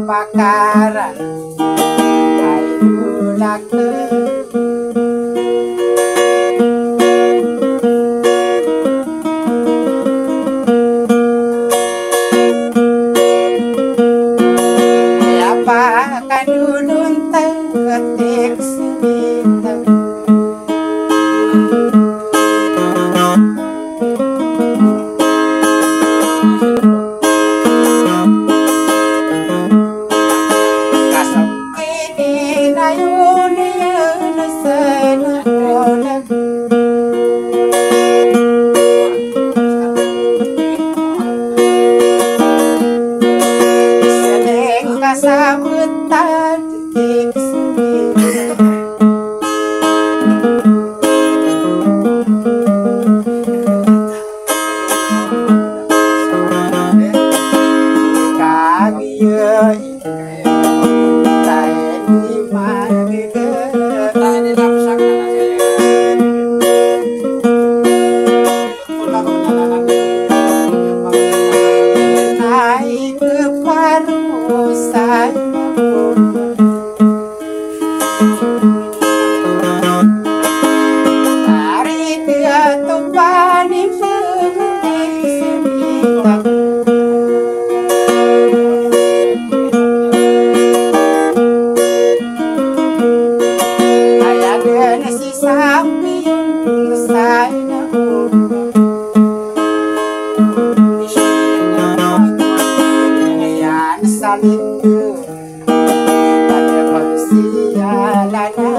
Pakaran ayu lake apa kadulun teketik sebintang sambutan detik sembilan kami di naik ke paru saya hari dia tumpah di detik sembilan ayah dan si sapi saya saling pada manusia lana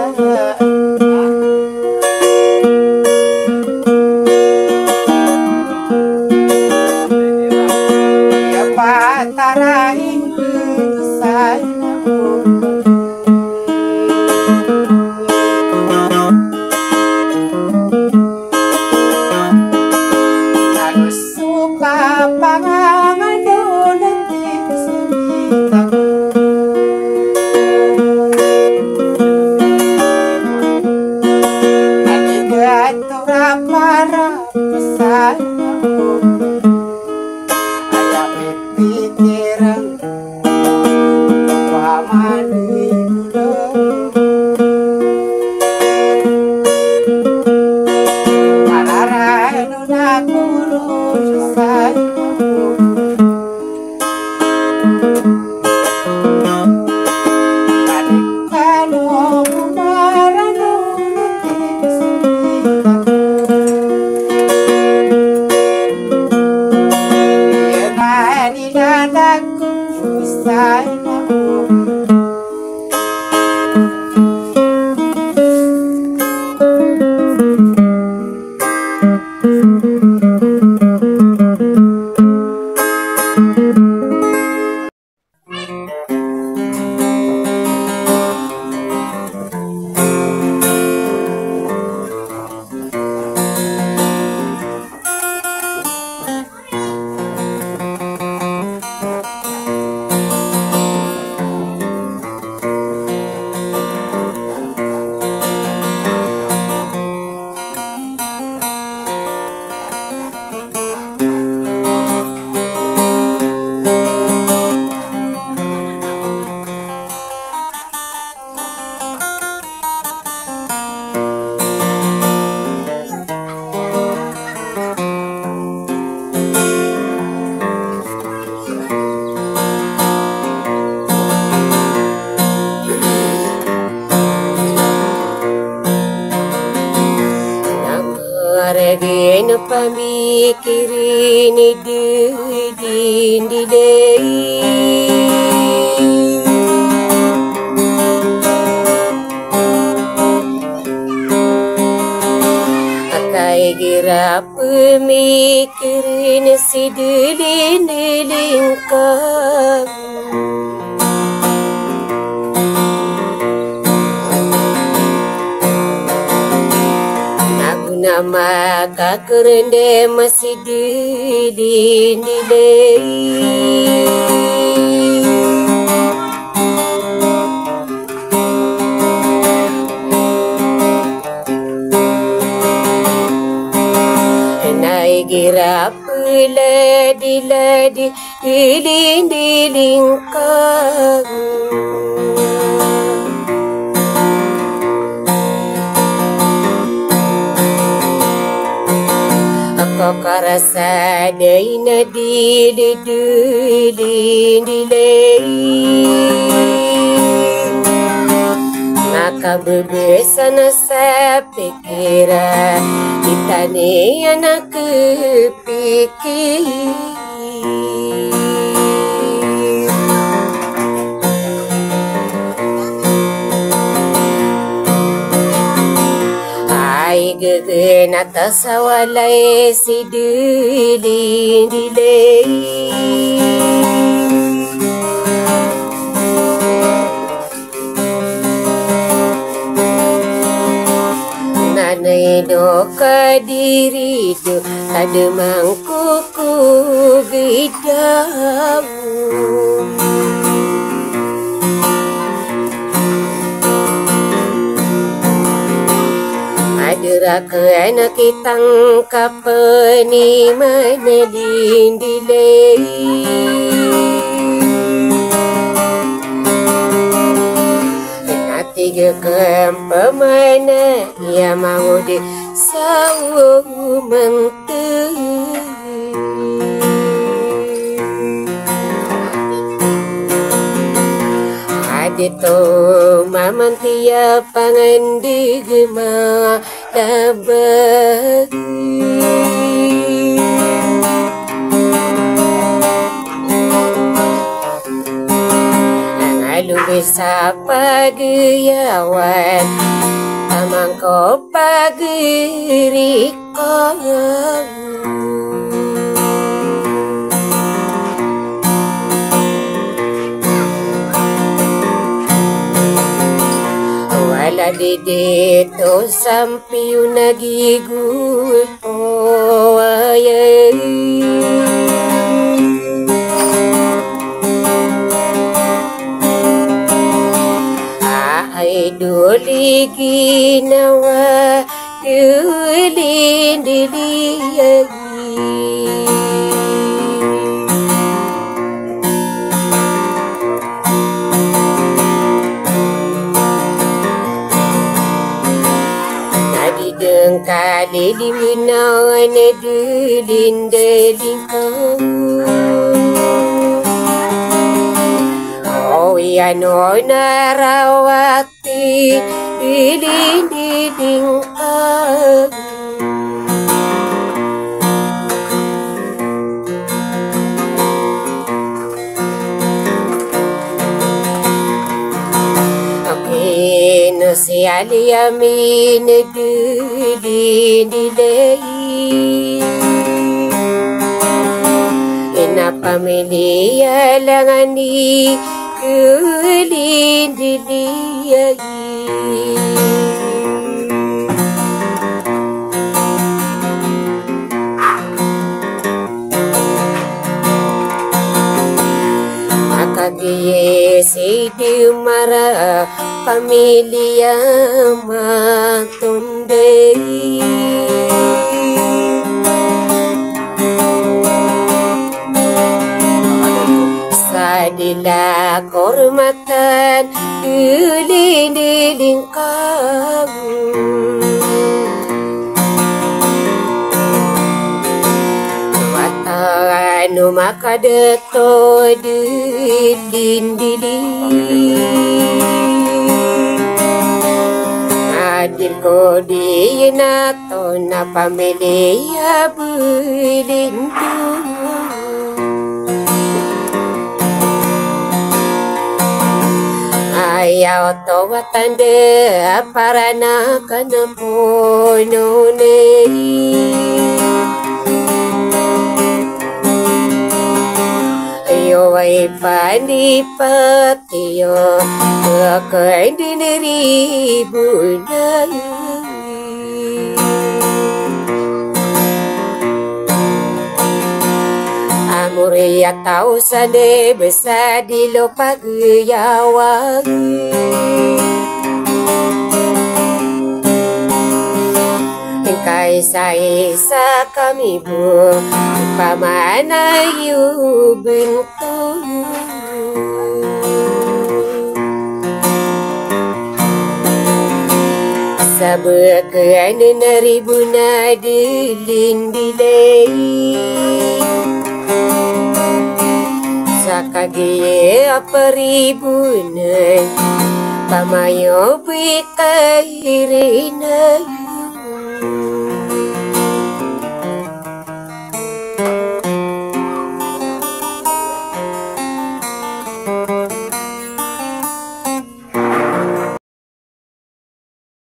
ya patarain saya aku suka pangangan detik sembilan para pesan ada pikiran paman ibu malaran aku rusak saya no pamikirin din dilay akai gira pemikirin si dilin kau nama kakerende masih dilay naik gira ladi dilin kau kau karasa daina dilay maka bebesan sa pikiran kita ni anak kepikir gegen atas awalay si dilay nanay do kadiri do kademang kuku gidamu adera ke anak kitang kapani mana dilay tiga kempemana ia mau di sawu menteri adito mamantia pangandigma dabagi lalu bisa pagayawan tamang ko pagirikon wala dito sampai nagigul po duli ginawa dulin dilay nadideng kali dibunawan dulin kau oh ano narawati dilin kau okay no si aliamin dilay ina pamilya langani dilay makagiye si dimara pamilya matundai sadila kormatan dilin kamu watanu makadeto dilin hadir ko di nato na pamilya belindu. Ayaw to watande para na kanapono ne. Ayo ay panipatiyo ako'y diniribo na. Amore atau sade besar di lupa geyawang. Engkai sa kami bu pamana yu bentuk. Sabekan naribu nadilin dilay. Sakage aparibunan pamayo bikairina.